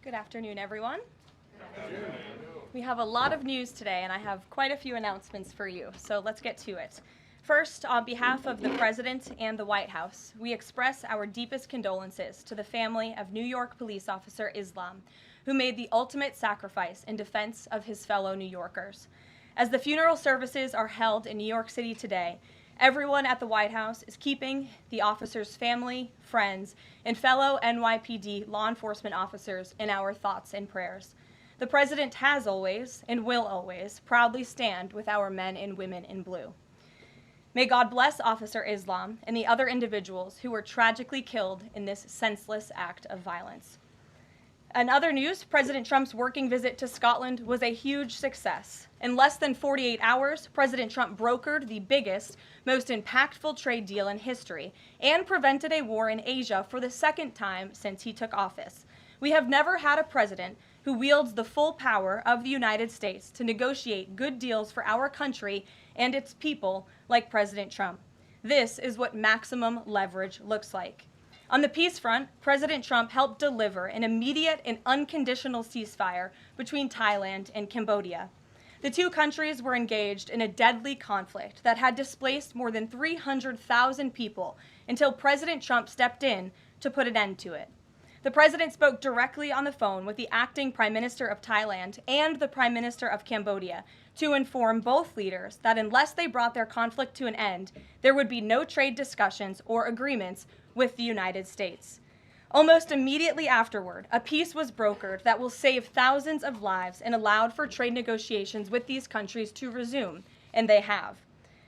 Good afternoon, everyone. We have a lot of news today, and I have quite a few announcements for you, so let's get to it. First, on behalf of the President and the White House, we express our deepest condolences to the family of New York police officer Islam, who made the ultimate sacrifice in defense of his fellow New Yorkers. As the funeral services are held in New York City today, everyone at the White House is keeping the officer's family, friends, and fellow NYPD law enforcement officers in our thoughts and prayers. The President has always, and will always, proudly stand with our men and women in blue. May God bless Officer Islam and the other individuals who were tragically killed in this senseless act of violence. In other news, President Trump's working visit to Scotland was a huge success. In less than 48 hours, President Trump brokered the biggest, most impactful trade deal in history and prevented a war in Asia for the second time since he took office. We have never had a president who wields the full power of the United States to negotiate good deals for our country and its people like President Trump. This is what maximum leverage looks like. On the peace front, President Trump helped deliver an immediate and unconditional ceasefire between Thailand and Cambodia. The two countries were engaged in a deadly conflict that had displaced more than 300,000 people until President Trump stepped in to put an end to it. The president spoke directly on the phone with the acting Prime Minister of Thailand and the Prime Minister of Cambodia to inform both leaders that unless they brought their conflict to an end, there would be no trade discussions or agreements with the United States. Almost immediately afterward, a peace was brokered that will save thousands of lives and allowed for trade negotiations with these countries to resume, and they have.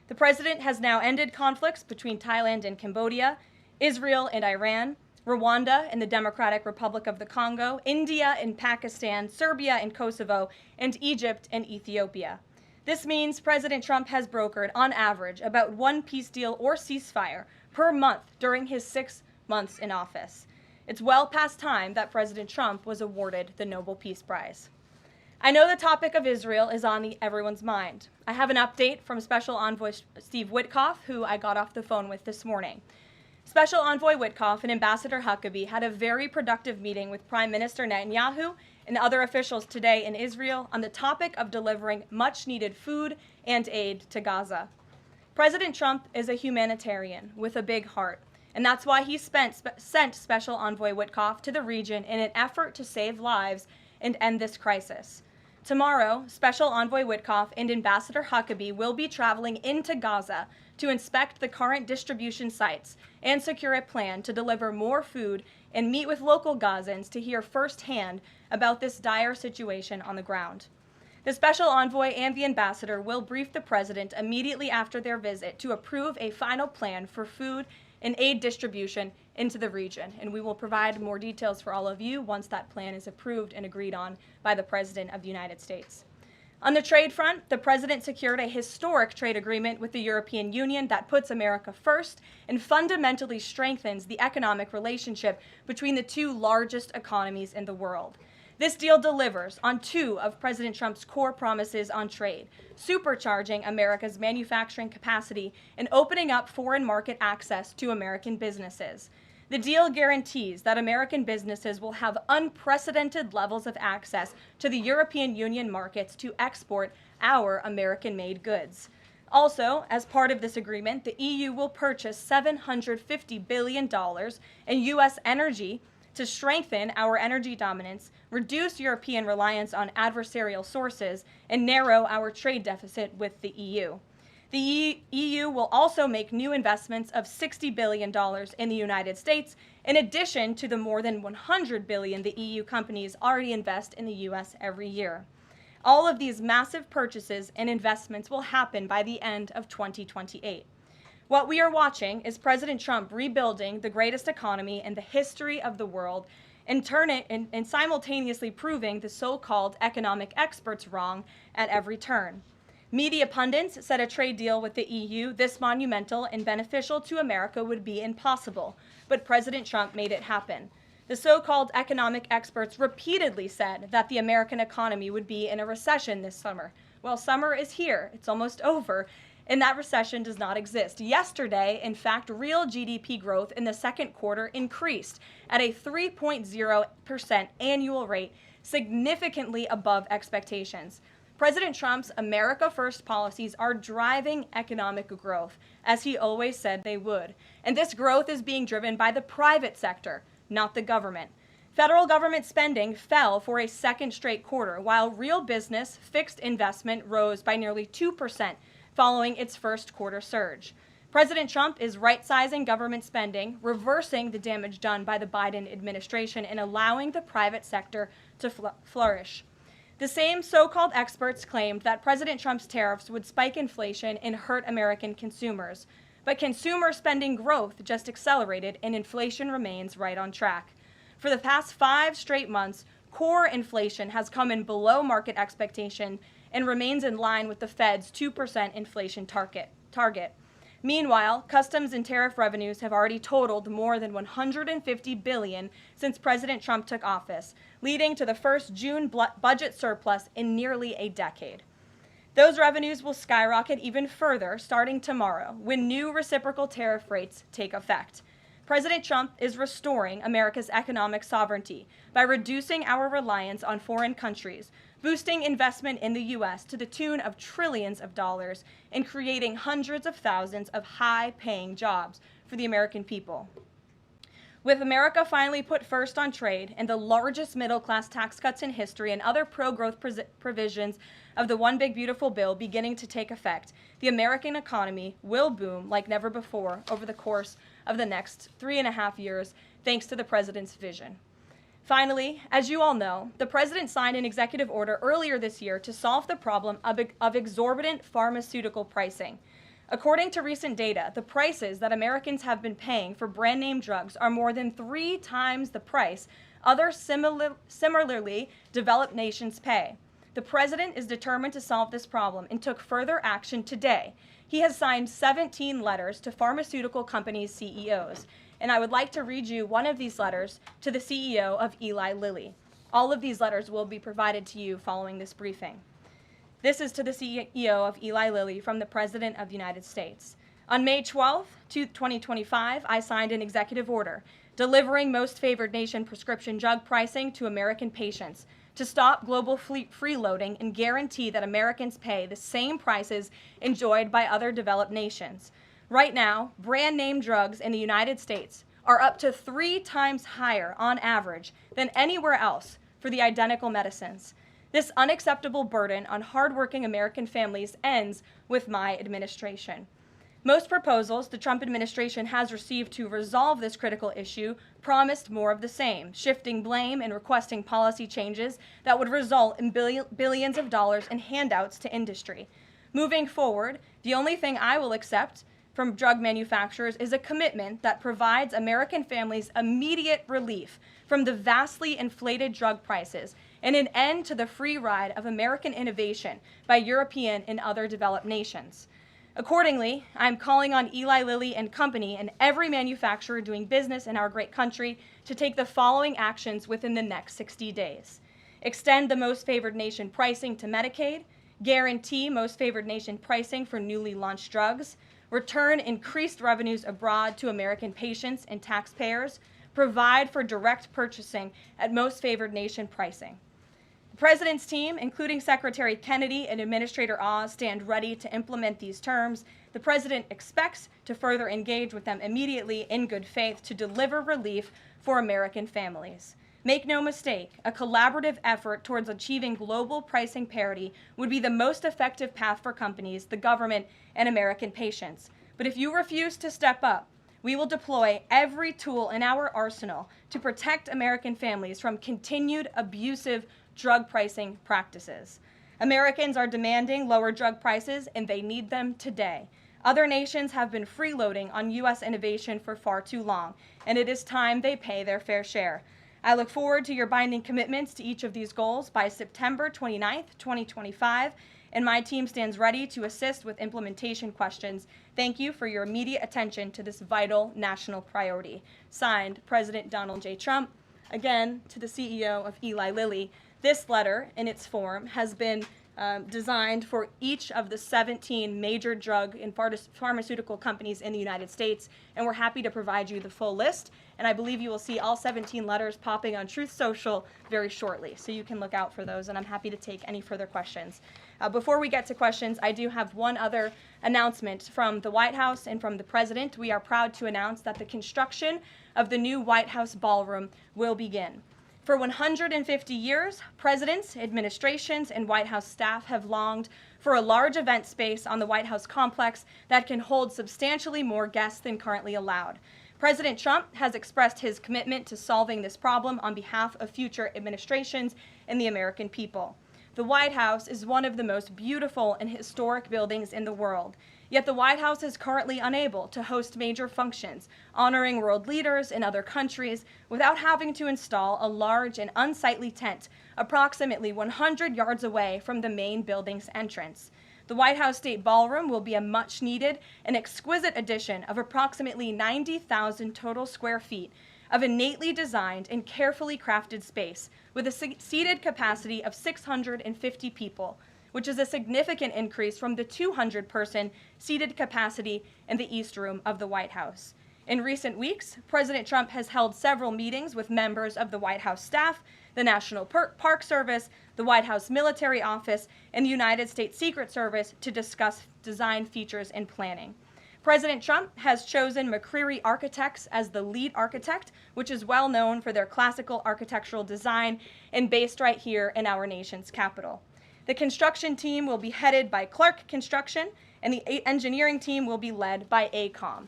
The president has now ended conflicts between Thailand and Cambodia, Israel and Iran, Rwanda and the Democratic Republic of the Congo, India and Pakistan, Serbia and Kosovo, and Egypt and Ethiopia. This means President Trump has brokered, on average, about one peace deal or ceasefire per month during his 6 months in office. It's well past time that President Trump was awarded the Nobel Peace Prize. I know the topic of Israel is on everyone's mind. I have an update from Special Envoy Steve Witkoff, who I got off the phone with this morning. Special Envoy Witkoff and Ambassador Huckabee had a very productive meeting with Prime Minister Netanyahu and other officials today in Israel on the topic of delivering much-needed food and aid to Gaza. President Trump is a humanitarian with a big heart, and that's why he sent Special Envoy Witkoff to the region in an effort to save lives and end this crisis. Tomorrow, Special Envoy Witkoff and Ambassador Huckabee will be traveling into Gaza to inspect the current distribution sites and secure a plan to deliver more food and meet with local Gazans to hear firsthand about this dire situation on the ground. The Special Envoy and the Ambassador will brief the President immediately after their visit to approve a final plan for food and aid distribution into the region, and we will provide more details for all of you once that plan is approved and agreed on by the President of the United States. On the trade front, the President secured a historic trade agreement with the European Union that puts America first and fundamentally strengthens the economic relationship between the two largest economies in the world. This deal delivers on two of President Trump's core promises on trade, supercharging America's manufacturing capacity and opening up foreign market access to American businesses. The deal guarantees that American businesses will have unprecedented levels of access to the European Union markets to export our American-made goods. Also, as part of this agreement, the EU will purchase $750 billion in U.S. energy to strengthen our energy dominance, reduce European reliance on adversarial sources, and narrow our trade deficit with the EU. The EU will also make new investments of $60 billion in the United States, in addition to the more than $100 billion the EU companies already invest in the U.S. every year. All of these massive purchases and investments will happen by the end of 2028. What we are watching is President Trump rebuilding the greatest economy in the history of the world and simultaneously proving the so-called economic experts wrong at every turn. Media pundits said a trade deal with the EU this monumental and beneficial to America would be impossible, but President Trump made it happen. The so-called economic experts repeatedly said that the American economy would be in a recession this summer. Well, summer is here. It's almost over. And that recession does not exist. Yesterday, in fact, real GDP growth in the second quarter increased at a 3.0% annual rate, significantly above expectations. President Trump's America First policies are driving economic growth, as he always said they would. And this growth is being driven by the private sector, not the government. Federal government spending fell for a second straight quarter, while real business fixed investment rose by nearly 2% following its first quarter surge. President Trump is right-sizing government spending, reversing the damage done by the Biden administration, and allowing the private sector to flourish. The same so-called experts claimed that President Trump's tariffs would spike inflation and hurt American consumers. But consumer spending growth just accelerated, and inflation remains right on track. For the past 5 straight months, core inflation has come in below market expectation and remains in line with the Fed's 2% inflation target. Meanwhile, customs and tariff revenues have already totaled more than $150 billion since President Trump took office, leading to the first June budget surplus in nearly a decade. Those revenues will skyrocket even further starting tomorrow when new reciprocal tariff rates take effect. President Trump is restoring America's economic sovereignty by reducing our reliance on foreign countries, boosting investment in the U.S. to the tune of trillions of dollars, and creating hundreds of thousands of high-paying jobs for the American people. With America finally put first on trade and the largest middle-class tax cuts in history and other pro-growth provisions of the One Big Beautiful Bill beginning to take effect, the American economy will boom like never before over the course of the next 3.5 years, thanks to the president's vision. Finally, as you all know, the president signed an executive order earlier this year to solve the problem of exorbitant pharmaceutical pricing. According to recent data, the prices that Americans have been paying for brand name drugs are more than 3 times the price other similarly developed nations pay. The president is determined to solve this problem and took further action today. He has signed 17 letters to pharmaceutical companies' CEOs. And I would like to read you one of these letters to the CEO of Eli Lilly. All of these letters will be provided to you following this briefing. This is to the CEO of Eli Lilly from the President of the United States. On May 12, 2025, I signed an executive order delivering most favored nation prescription drug pricing to American patients to stop global freeloading and guarantee that Americans pay the same prices enjoyed by other developed nations. Right now, brand name drugs in the United States are up to 3 times higher on average than anywhere else for the identical medicines. This unacceptable burden on hardworking American families ends with my administration. Most proposals the Trump administration has received to resolve this critical issue promised more of the same, shifting blame and requesting policy changes that would result in billions of dollars in handouts to industry. Moving forward, the only thing I will accept from drug manufacturers is a commitment that provides American families immediate relief from the vastly inflated drug prices and an end to the free ride of American innovation by European and other developed nations. Accordingly, I'm calling on Eli Lilly and Company and every manufacturer doing business in our great country to take the following actions within the next 60 days. Extend the most favored nation pricing to Medicaid, guarantee most favored nation pricing for newly launched drugs, return increased revenues abroad to American patients and taxpayers, provide for direct purchasing at most favored nation pricing. The President's team, including Secretary Kennedy and Administrator Oz, stand ready to implement these terms. The President expects to further engage with them immediately in good faith to deliver relief for American families. Make no mistake, a collaborative effort towards achieving global pricing parity would be the most effective path for companies, the government, and American patients. But if you refuse to step up, we will deploy every tool in our arsenal to protect American families from continued abusive drug pricing practices. Americans are demanding lower drug prices, and they need them today. Other nations have been freeloading on U.S. innovation for far too long, and it is time they pay their fair share. I look forward to your binding commitments to each of these goals by September 29th, 2025, and my team stands ready to assist with implementation questions. Thank you for your immediate attention to this vital national priority. Signed, President Donald J. Trump. Again, to the CEO of Eli Lilly. This letter, in its form, has been designed for each of the 17 major drug and pharmaceutical companies in the United States, and we're happy to provide you the full list. And I believe you will see all 17 letters popping on Truth Social very shortly, so you can look out for those, and I'm happy to take any further questions. Before we get to questions, I do have one other announcement from the White House and from the President. We are proud to announce that the construction of the new White House ballroom will begin. For 150 years, presidents, administrations, and White House staff have longed for a large event space on the White House complex that can hold substantially more guests than currently allowed. President Trump has expressed his commitment to solving this problem on behalf of future administrations and the American people. The White House is one of the most beautiful and historic buildings in the world. Yet the White House is currently unable to host major functions, honoring world leaders in other countries without having to install a large and unsightly tent approximately 100 yards away from the main building's entrance. The White House State Ballroom will be a much-needed and exquisite addition of approximately 90,000 total square feet of innately designed and carefully crafted space with a seated capacity of 650 people, which is a significant increase from the 200-person seated capacity in the East Room of the White House. In recent weeks, President Trump has held several meetings with members of the White House staff, the National Park Service, the White House Military Office, and the United States Secret Service to discuss design features and planning. President Trump has chosen McCreary Architects as the lead architect, which is well known for their classical architectural design and based right here in our nation's capital. The construction team will be headed by Clark Construction, and the engineering team will be led by AECOM.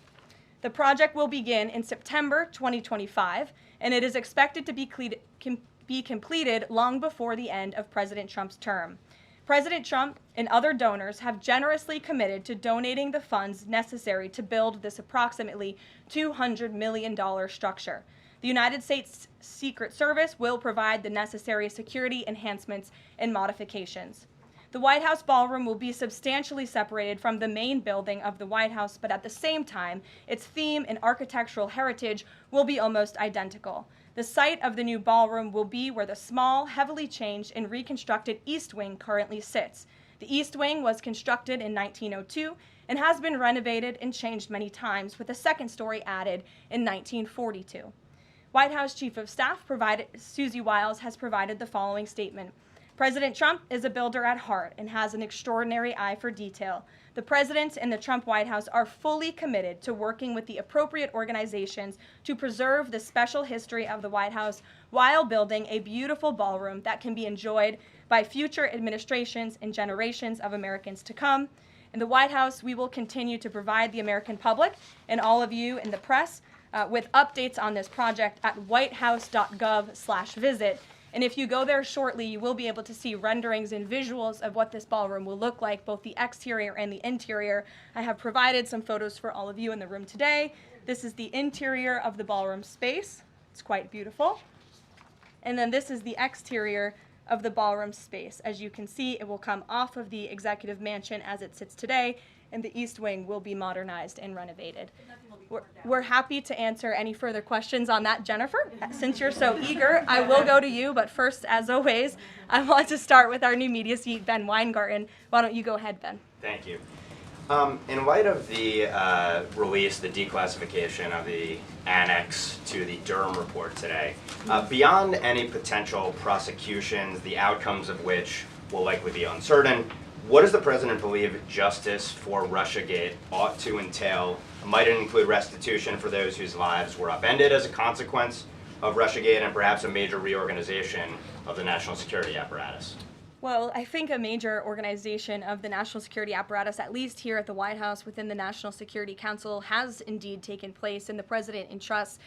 The project will begin in September 2025, and it is expected to be completed long before the end of President Trump's term. President Trump and other donors have generously committed to donating the funds necessary to build this approximately $200 million structure. The United States Secret Service will provide the necessary security enhancements and modifications. The White House ballroom will be substantially separated from the main building of the White House, but at the same time, its theme and architectural heritage will be almost identical. The site of the new ballroom will be where the small, heavily changed and reconstructed East Wing currently sits. The East Wing was constructed in 1902 and has been renovated and changed many times, with a second story added in 1942. White House Chief of Staff Susie Wiles has provided the following statement. President Trump is a builder at heart and has an extraordinary eye for detail. The President and the Trump White House are fully committed to working with the appropriate organizations to preserve the special history of the White House while building a beautiful ballroom that can be enjoyed by future administrations and generations of Americans to come. In the White House, we will continue to provide the American public and all of you in the press with updates on this project at whitehouse.gov/visit. And if you go there shortly, you will be able to see renderings and visuals of what this ballroom will look like, both the exterior and the interior. I have provided some photos for all of you in the room today. This is the interior of the ballroom space. It's quite beautiful. And then this is the exterior of the ballroom space. As you can see, it will come off of the executive mansion as it sits today, and the East Wing will be modernized and renovated. We're happy to answer any further questions on that, Jennifer. Since you're so eager, I will go to you, but first, as always, I want to start with our new media seat, Ben Weingarten. Why don't you go ahead, Ben? Thank you. In light of the release, the declassification of the annex to the Durham report today, beyond any potential prosecutions, the outcomes of which will likely be uncertain, what does the President believe justice for Russiagate ought to entail? Might it include restitution for those whose lives were upended as a consequence of Russiagate, and perhaps a major reorganization of the national security apparatus? Well, I think a major organization of the national security apparatus, at least here at the White House within the National Security Council, has indeed taken place, and the President entrusts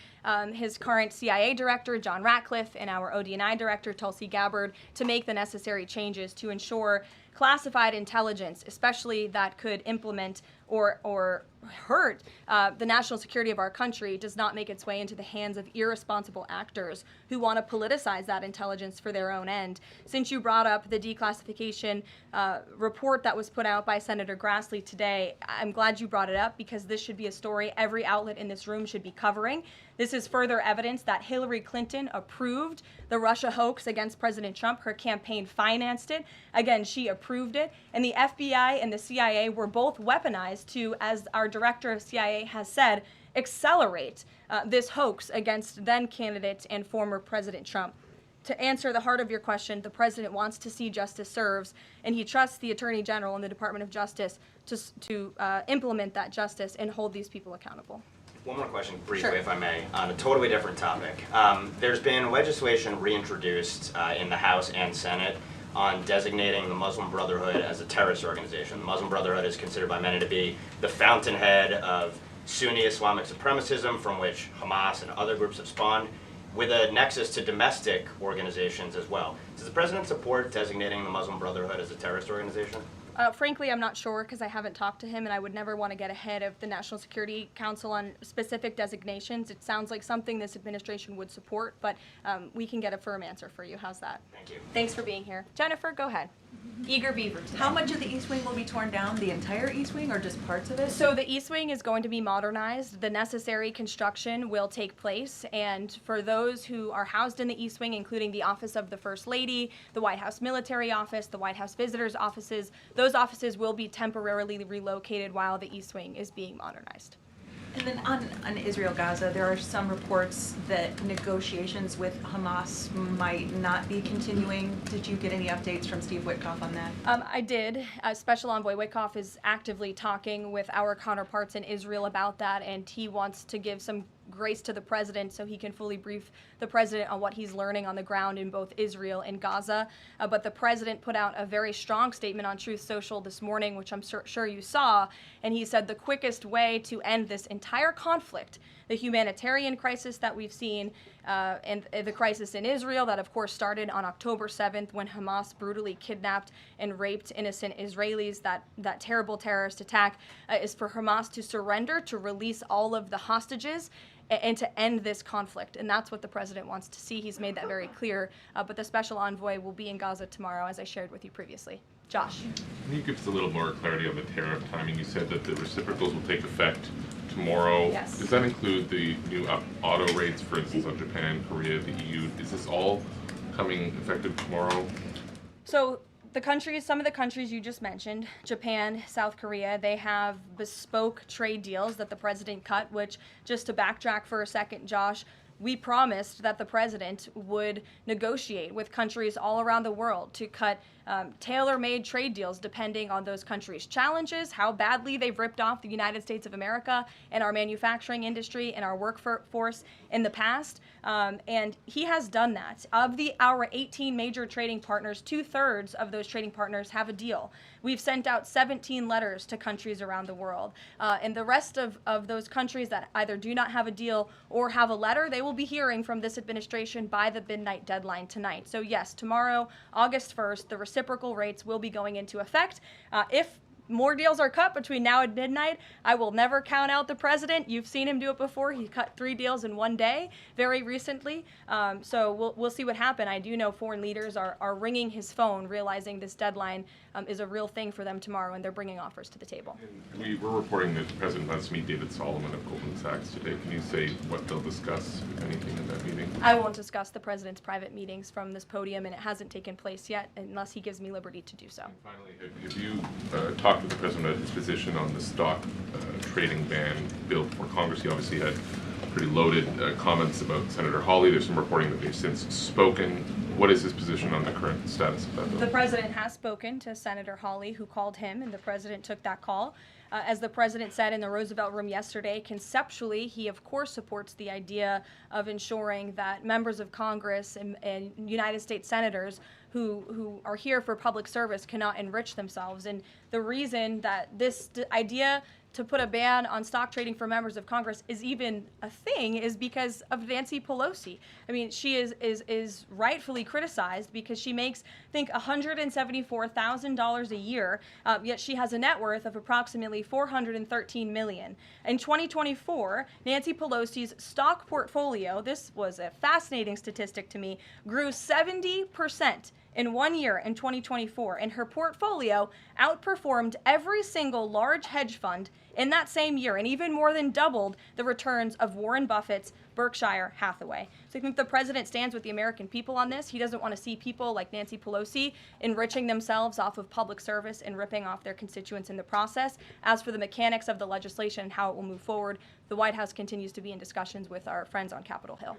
his current CIA director, John Ratcliffe, and our ODNI director, Tulsi Gabbard, to make the necessary changes to ensure classified intelligence, especially that could implement or hurt the national security of our country does not make its way into the hands of irresponsible actors who want to politicize that intelligence for their own end. Since you brought up the declassification report that was put out by Senator Grassley today, I'm glad you brought it up because this should be a story every outlet in this room should be covering. This is further evidence that Hillary Clinton approved the Russia hoax against President Trump. Her campaign financed it. Again, she approved it. And the FBI and the CIA were both weaponized to, as our director of CIA has said, accelerate this hoax against then candidate and former President Trump. To answer the heart of your question, the president wants to see justice served, and he trusts the Attorney General and the Department of Justice to implement that justice and hold these people accountable. One more question, briefly, Sure. if I may, on a totally different topic. There's been legislation reintroduced in the House and Senate on designating the Muslim Brotherhood as a terrorist organization. The Muslim Brotherhood is considered by many to be the fountainhead of Sunni Islamic supremacism from which Hamas and other groups have spawned, with a nexus to domestic organizations as well. Does the president support designating the Muslim Brotherhood as a terrorist organization? Frankly, I'm not sure because I haven't talked to him, and I would never want to get ahead of the National Security Council on specific designations. It sounds like something this administration would support, but we can get a firm answer for you. How's that? Thank you. Thanks for being here. Jennifer, go ahead. Eager beaver today. How much of the East Wing will be torn down? The entire East Wing or just parts of it? So the East Wing is going to be modernized. The necessary construction will take place. And for those who are housed in the East Wing, including the Office of the First Lady, the White House Military Office, the White House Visitors Offices, those offices will be temporarily relocated while the East Wing is being modernized. And then on Israel-Gaza, there are some reports that negotiations with Hamas might not be continuing. Did you get any updates from Steve Witkoff on that? I did. Special Envoy Witkoff is actively talking with our counterparts in Israel about that, and he wants to give some grace to the president so he can fully brief the president on what he's learning on the ground in both Israel and Gaza. But the president put out a very strong statement on Truth Social this morning, which I'm sure you saw, and he said the quickest way to end this entire conflict, the humanitarian crisis that we've seen, and the crisis in Israel that of course started on October 7th when Hamas brutally kidnapped and raped innocent Israelis, that terrible terrorist attack, is for Hamas to surrender, to release all of the hostages, and to end this conflict. And that's what the president wants to see. He's made that very clear. But the special envoy will be in Gaza tomorrow, as I shared with you previously. Josh. Can you give us a little more clarity on the tariff timing? You said that the reciprocals will take effect tomorrow. Yes. Does that include the new auto rates, for instance, on Japan, Korea, the EU? Is this all coming effective tomorrow? So some of the countries you just mentioned, Japan, South Korea, they have bespoke trade deals that the president cut, which, just to backtrack for a second, Josh, we promised that the president would negotiate with countries all around the world to cut tailor-made trade deals depending on those countries' challenges, how badly they've ripped off the United States of America and our manufacturing industry and our workforce in the past. And he has done that. Of our 18 major trading partners, 2/3 of those trading partners have a deal. We've sent out 17 letters to countries around the world. And the rest of those countries that either do not have a deal or have a letter, they will be hearing from this administration by the midnight deadline tonight. So yes, tomorrow, August 1st, the reciprocal rates will be going into effect. If more deals are cut between now and midnight, I will never count out the president. You've seen him do it before. He cut 3 deals in one day very recently. So we'll see what happens. I do know foreign leaders are ringing his phone, realizing this deadline is a real thing for them tomorrow, and they're bringing offers to the table. And we were reporting that the president wants to meet David Solomon of Goldman Sachs today. Can you say what they'll discuss, if anything, in that meeting? I won't discuss the president's private meetings from this podium, and it hasn't taken place yet unless he gives me liberty to do so. And finally, have you talked with the president about his position on the stock trading ban bill before Congress? He obviously had pretty loaded comments about Senator Hawley. There's some reporting that they've since spoken. What is his position on the current status of that bill? The president has spoken to Senator Hawley, who called him, and the president took that call. As the president said in the Roosevelt Room yesterday, conceptually, he of course supports the idea of ensuring that members of Congress and United States senators who are here for public service cannot enrich themselves. And the reason that this idea to put a ban on stock trading for members of Congress is even a thing is because of Nancy Pelosi. I mean, she is rightfully criticized because she makes, I think, $174,000 a year, yet she has a net worth of approximately $413 million. In 2024, Nancy Pelosi's stock portfolio, this was a fascinating statistic to me, grew 70% in 1 year in 2024, and her portfolio outperformed every single large hedge fund in that same year and even more than doubled the returns of Warren Buffett's Berkshire Hathaway. So I think the president stands with the American people on this. He doesn't want to see people like Nancy Pelosi enriching themselves off of public service and ripping off their constituents in the process. As for the mechanics of the legislation and how it will move forward, the White House continues to be in discussions with our friends on Capitol Hill.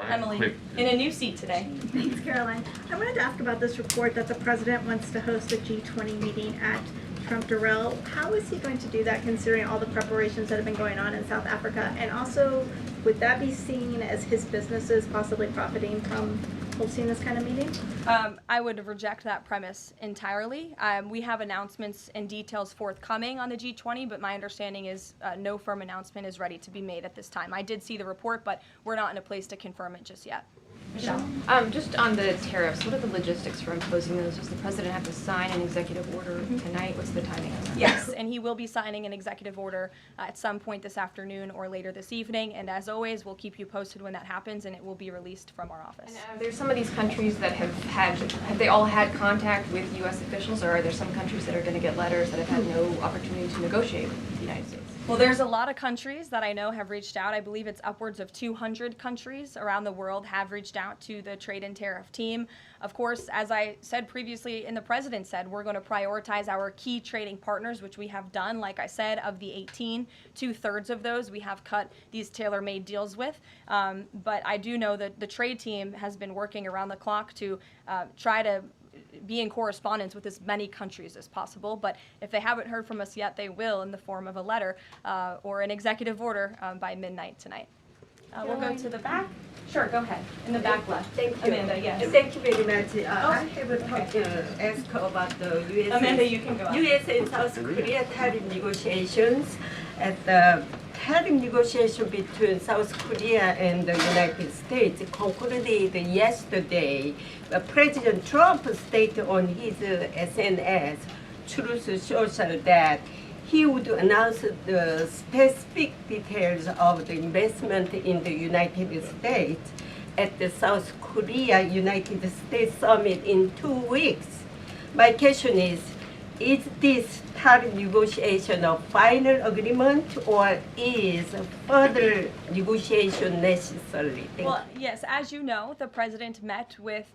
Emily, in a new seat today. Thanks, Caroline. I wanted to ask about this report that the president wants to host a G20 meeting at Trump Durrell. How is he going to do that considering all the preparations that have been going on in South Africa? And also, would that be seen as his businesses possibly profiting from hosting this kind of meeting? I would reject that premise entirely. We have announcements and details forthcoming on the G20, but my understanding is no firm announcement is ready to be made at this time. I did see the report, but we're not in a place to confirm it just yet. Michelle? Just on the tariffs, what are the logistics for imposing those? Does the president have to sign an executive order tonight? What's the timing on that? Yes, and he will be signing an executive order at some point this afternoon or later this evening. And as always, we'll keep you posted when that happens, and it will be released from our office. And there's some of these countries that have they all had contact with U.S. officials, or are there some countries that are going to get letters that have had no opportunity to negotiate with the United States? Well, there's a lot of countries that I know have reached out. I believe it's upwards of 200 countries around the world have reached out to the trade and tariff team. Of course, as I said previously and the president said, we're going to prioritize our key trading partners, which we have done. Like I said, of the 18, 2/3 of those we have cut these tailor-made deals with. But I do know that the trade team has been working around the clock to try to be in correspondence with as many countries as possible. But if they haven't heard from us yet, they will in the form of a letter or an executive order by midnight tonight. We'll go to the back. Sure, go ahead. In the back left. Thank you. Amanda, yes. Thank you very much. I have a ask about the U.S. Amanda, you can go on. U.S. and South Korea tariff negotiations. At the tariff negotiation between South Korea and the United States concluded yesterday. President Trump stated on his SNS, Truth Social, that he would announce the specific details of the investment in the United States at the South Korea United States Summit in 2 weeks. My question is this tariff negotiation a final agreement, or is further negotiation necessary? Well, yes, as you know, the president met with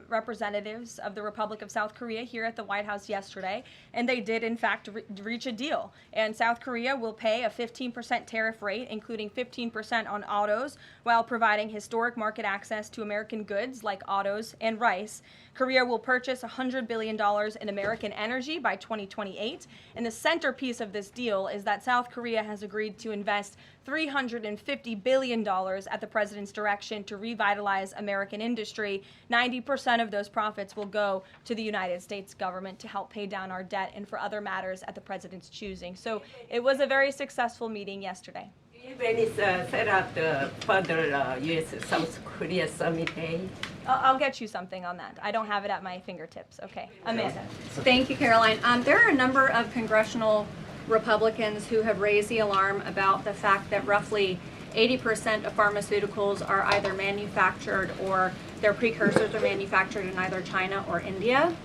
representatives of the Republic of South Korea here at the White House yesterday, and they did, in fact, reach a deal. And South Korea will pay a 15% tariff rate, including 15% on autos, while providing historic market access to American goods like autos and rice. Korea will purchase $100 billion in American energy by 2028. And the centerpiece of this deal is that South Korea has agreed to invest $350 billion at the president's direction to revitalize American industry. 90% of those profits will go to the United States government to help pay down our debt and for other matters at the president's choosing. So it was a very successful meeting yesterday. When it's set up the further U.S.-South Korea summit day? I'll get you something on that. I don't have it at my fingertips. Okay, Amanda. Thank you, Caroline. There are a number of congressional Republicans who have raised the alarm about the fact that roughly 80% of pharmaceuticals are either manufactured or their precursors are manufactured in either China or India.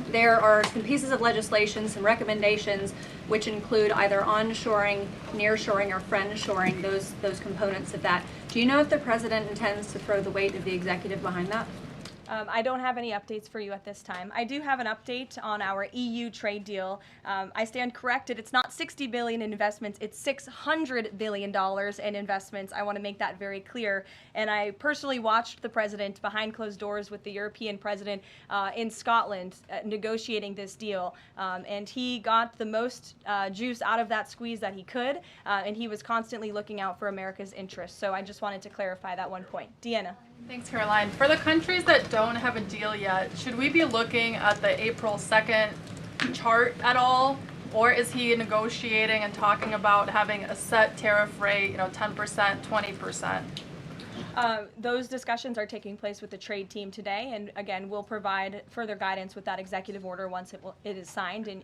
There are some pieces of legislation, some recommendations, which include either onshoring, nearshoring, or friendshoring, those components of that. Do you know if the president intends to throw the weight of the executive behind that? I don't have any updates for you at this time. I do have an update on our EU trade deal. I stand corrected. It's not $60 billion in investments. It's $600 billion in investments. I want to make that very clear. And I personally watched the president behind closed doors with the European president in Scotland negotiating this deal. And he got the most juice out of that squeeze that he could. And he was constantly looking out for America's interests. So I just wanted to clarify that one point. Deanna. Thanks, Caroline. For the countries that don't have a deal yet, should we be looking at the April 2nd chart at all Or is he negotiating and talking about having a set tariff rate, 10%, 20%? Those discussions are taking place with the trade team today, and again, we'll provide further guidance with that executive order once it is signed, and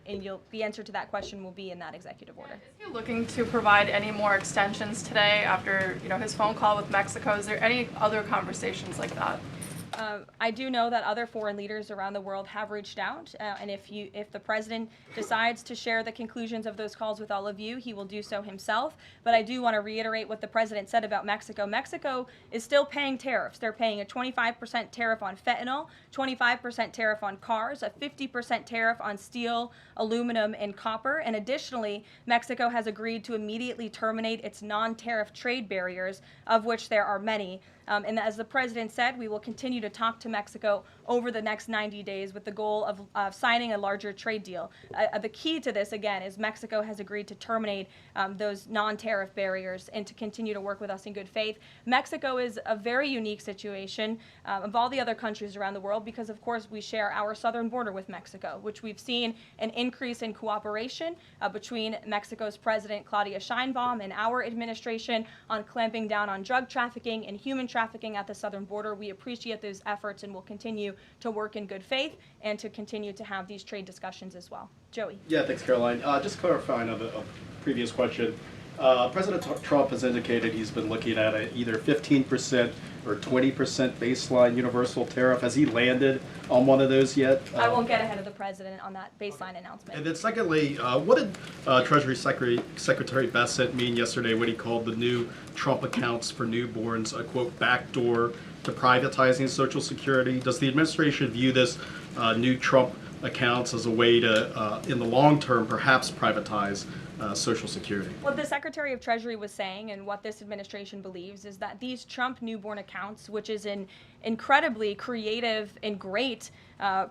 the answer to that question will be in that executive order. Is he looking to provide any more extensions today after his phone call with Mexico? Is there any other conversations like that? I do know that other foreign leaders around the world have reached out, and if the president decides to share the conclusions of those calls with all of you, he will do so himself. But I do want to reiterate what the president said about Mexico. Mexico is still paying tariffs. They're paying a 25% tariff on fentanyl, 25% tariff on cars, a 50% tariff on steel, aluminum, and copper. And additionally, Mexico has agreed to immediately terminate its non-tariff trade barriers, of which there are many. And as the president said, we will continue to talk to Mexico over the next 90 days with the goal of signing a larger trade deal. The key to this, again, is Mexico has agreed to terminate those non-tariff barriers and to continue to work with us in good faith. Mexico is a very unique situation of all the other countries around the world because, of course, we share our southern border with Mexico, which we've seen an increase in cooperation between Mexico's President Claudia Sheinbaum and our administration on clamping down on drug trafficking and human trafficking at the southern border. We appreciate those efforts and will continue to work in good faith and to continue to have these trade discussions as well. Joey. Yeah, thanks, Caroline. Just clarifying on a previous question. President Trump has indicated he's been looking at either 15% or 20% baseline universal tariff. Has he landed on one of those yet? I won't get ahead of the president on that baseline announcement. And then secondly, what did Treasury Secretary Bessent mean yesterday when he called the new Trump accounts for newborns a, quote, backdoor to privatizing Social Security? Does the administration view this new Trump accounts as a way to, in the long term, perhaps privatize Social Security? What the Secretary of Treasury was saying and what this administration believes is that these Trump newborn accounts, which is an incredibly creative and great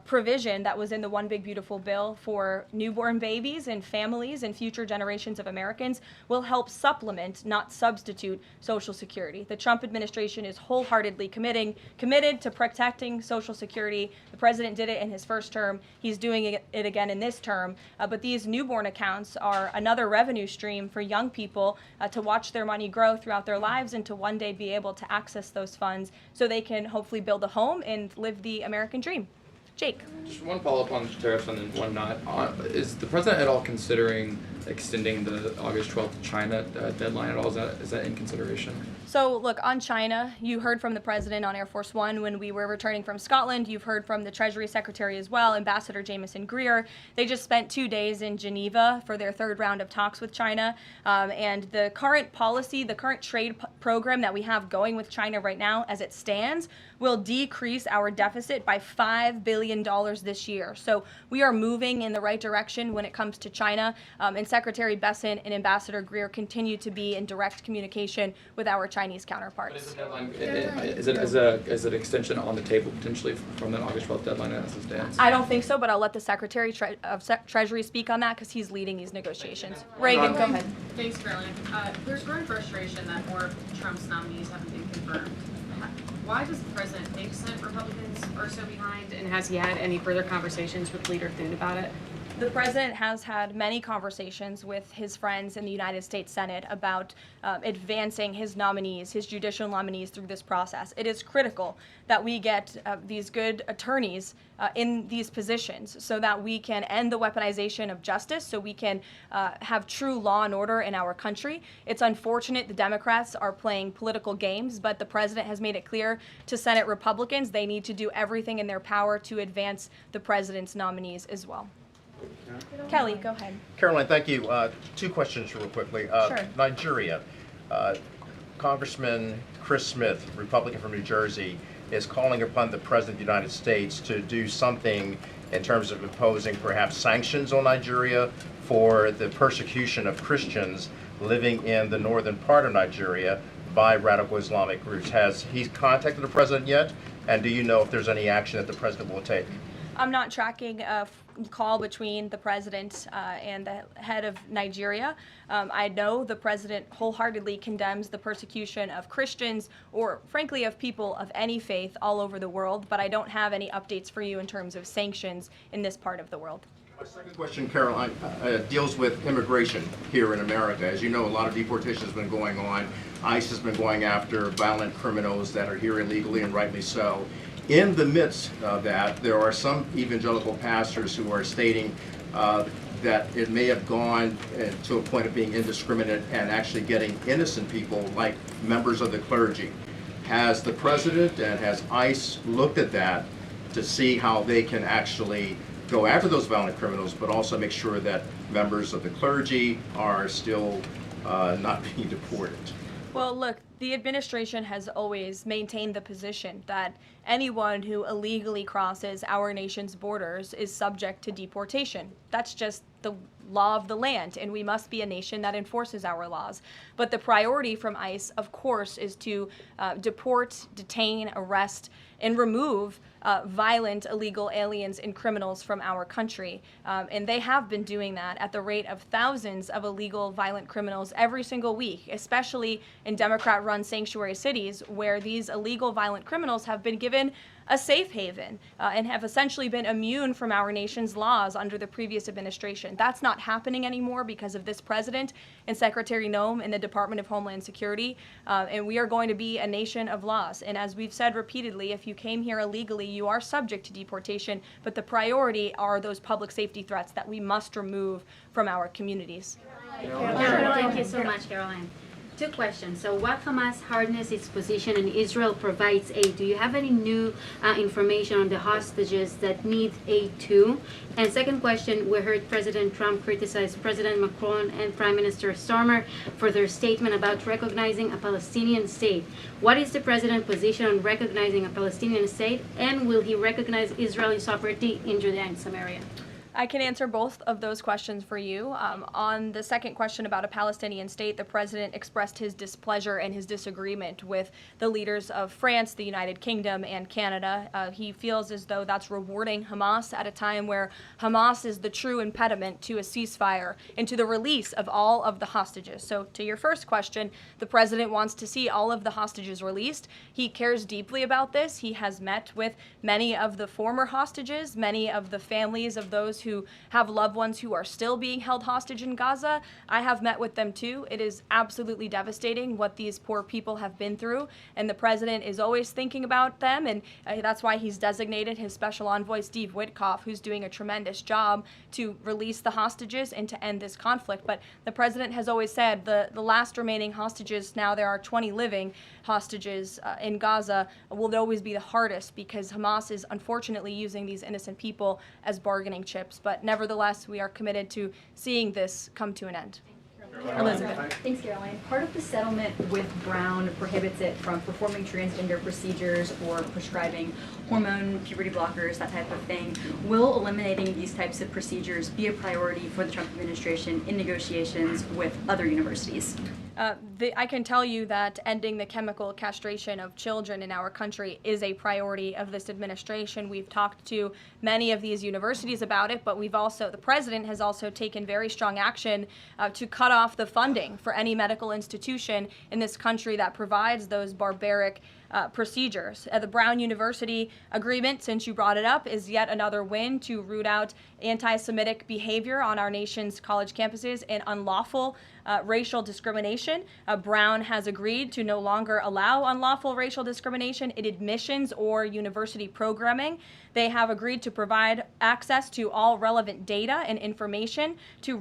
provision that was in the One Big Beautiful Bill for newborn babies and families and future generations of Americans, will help supplement, not substitute, Social Security. The Trump administration is wholeheartedly committed to protecting Social Security. The president did it in his first term. He's doing it again in this term. But these newborn accounts are another revenue stream for young people to watch their money grow throughout their lives and to one day be able to access those funds so they can hopefully build a home and live the American dream. Jake. Just one follow-up on tariffs and then one not. Is the president at all considering extending the August 12th China deadline at all? Is that in consideration? So look, on China, you heard from the president on Air Force One when we were returning from Scotland. You've heard from the Treasury Secretary as well, Ambassador Jameson Greer. They just spent 2 days in Geneva for their third round of talks with China. And the current policy, the current trade program that we have going with China right now as it stands will decrease our deficit by $5 billion this year. So we are moving in the right direction when it comes to China. And Secretary Bessent and Ambassador Greer continue to be in direct communication with our Chinese counterparts. But is the deadline, is it extension on the table potentially from that August 12th deadline as it stands? I don't think so, but I'll let the Secretary of Treasury speak on that because he's leading these negotiations. Reagan, go ahead. Thanks, Caroline. There's growing frustration that more of Trump's nominees haven't been confirmed. Why does the president think Senate Republicans are so behind, and has he had any further conversations with Leader Thune about it? The president has had many conversations with his friends in the United States Senate about advancing his nominees, his judicial nominees through this process. It is critical that we get these good attorneys in these positions so that we can end the weaponization of justice, so we can have true law and order in our country. It's unfortunate the Democrats are playing political games, but the president has made it clear to Senate Republicans they need to do everything in their power to advance the president's nominees as well. Kelly, go ahead. Caroline, thank you. 2 questions real quickly. Sure. Nigeria. Congressman Chris Smith, Republican from New Jersey, is calling upon the President of the United States to do something in terms of imposing perhaps sanctions on Nigeria for the persecution of Christians living in the northern part of Nigeria by radical Islamic groups. Has he contacted the President yet? And do you know if there's any action that the President will take? I'm not tracking a call between the president and the head of Nigeria. I know the president wholeheartedly condemns the persecution of Christians or, frankly, of people of any faith all over the world, but I don't have any updates for you in terms of sanctions in this part of the world. My second question, Caroline, deals with immigration here in America. As you know, a lot of deportation has been going on. ICE has been going after violent criminals that are here illegally, and rightly so. In the midst of that, there are some evangelical pastors who are stating that it may have gone to a point of being indiscriminate and actually getting innocent people, like members of the clergy. Has the president and has ICE looked at that to see how they can actually go after those violent criminals, but also make sure that members of the clergy are still not being deported? Well, look, the administration has always maintained the position that anyone who illegally crosses our nation's borders is subject to deportation. That's just the law of the land, and we must be a nation that enforces our laws. But the priority from ICE, of course, is to deport, detain, arrest, and remove violent illegal aliens and criminals from our country. And they have been doing that at the rate of thousands of illegal violent criminals every single week, especially in Democrat-run sanctuary cities where these illegal violent criminals have been given a safe haven and have essentially been immune from our nation's laws under the previous administration. That's not happening anymore because of this president and Secretary Noem in the Department of Homeland Security. And we are going to be a nation of laws. And as we've said repeatedly, if you came here illegally, you are subject to deportation. But the priority are those public safety threats that we must remove from our communities. Thank you so much, Caroline. Two questions. So what Hamas hardens its position and Israel provides aid? Do you have any new information on the hostages that need aid too? And second question, we heard President Trump criticize President Macron and Prime Minister Starmer for their statement about recognizing a Palestinian state. What is the president's position on recognizing a Palestinian state, and will he recognize Israeli sovereignty in Judea and Samaria? I can answer both of those questions for you. On the second question about a Palestinian state, the president expressed his displeasure and his disagreement with the leaders of France, the United Kingdom, and Canada. He feels as though that's rewarding Hamas at a time where Hamas is the true impediment to a ceasefire and to the release of all of the hostages. So to your first question, the president wants to see all of the hostages released. He cares deeply about this. He has met with many of the former hostages, many of the families of those who have loved ones who are still being held hostage in Gaza. I have met with them too. It is absolutely devastating what these poor people have been through, and the president is always thinking about them, and that's why he's designated his special envoy, Steve Witkoff, who's doing a tremendous job to release the hostages and to end this conflict. But the president has always said the last remaining hostages, now there are 20 living hostages in Gaza, will always be the hardest because Hamas is unfortunately using these innocent people as bargaining chips. But nevertheless, we are committed to seeing this come to an end. Elizabeth. Thanks, Caroline. Part of the settlement with Brown prohibits it from performing transgender procedures or prescribing hormone puberty blockers, that type of thing. Will eliminating these types of procedures be a priority for the Trump administration in negotiations with other universities? I can tell you that ending the chemical castration of children in our country is a priority of this administration. We've talked to many of these universities about it, but the president has also taken very strong action to cut off the funding for any medical institution in this country that provides those barbaric procedures. The Brown University agreement, since you brought it up, is yet another win to root out anti-Semitic behavior on our nation's college campuses and unlawful racial discrimination. Brown has agreed to no longer allow unlawful racial discrimination in admissions or university programming. They have agreed to provide access to all relevant data and information to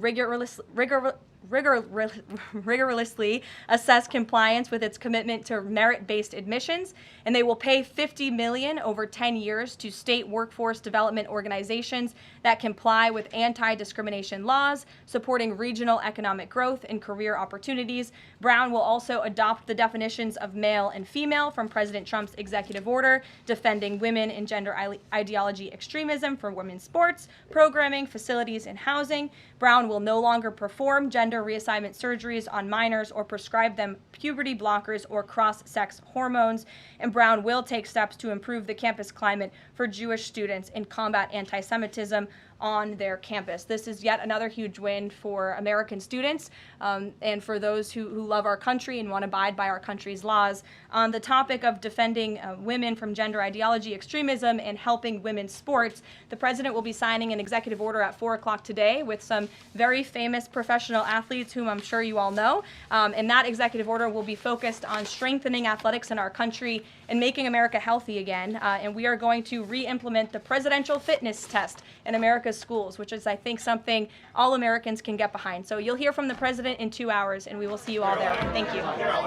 rigorously assess compliance with its commitment to merit-based admissions, and they will pay $50 million over 10 years to state workforce development organizations that comply with anti-discrimination laws, supporting regional economic growth and career opportunities. Brown will also adopt the definitions of male and female from President Trump's executive order, defending women and gender ideology extremism for women's sports, programming, facilities, and housing. Brown will no longer perform gender gender reassignment surgeries on minors or prescribe them puberty blockers or cross-sex hormones. And Brown will take steps to improve the campus climate for Jewish students and combat anti-Semitism on their campus. This is yet another huge win for American students and for those who love our country and want to abide by our country's laws. On the topic of defending women from gender ideology extremism and helping women's sports, the president will be signing an executive order at 4 o'clock today with some very famous professional athletes whom I'm sure you all know. And that executive order will be focused on strengthening athletics in our country and making America healthy again. And we are going to re-implement the presidential fitness test in America's schools, which is, I think, something all Americans can get behind. So you'll hear from the president in 2 hours, and we will see you all there. Thank you.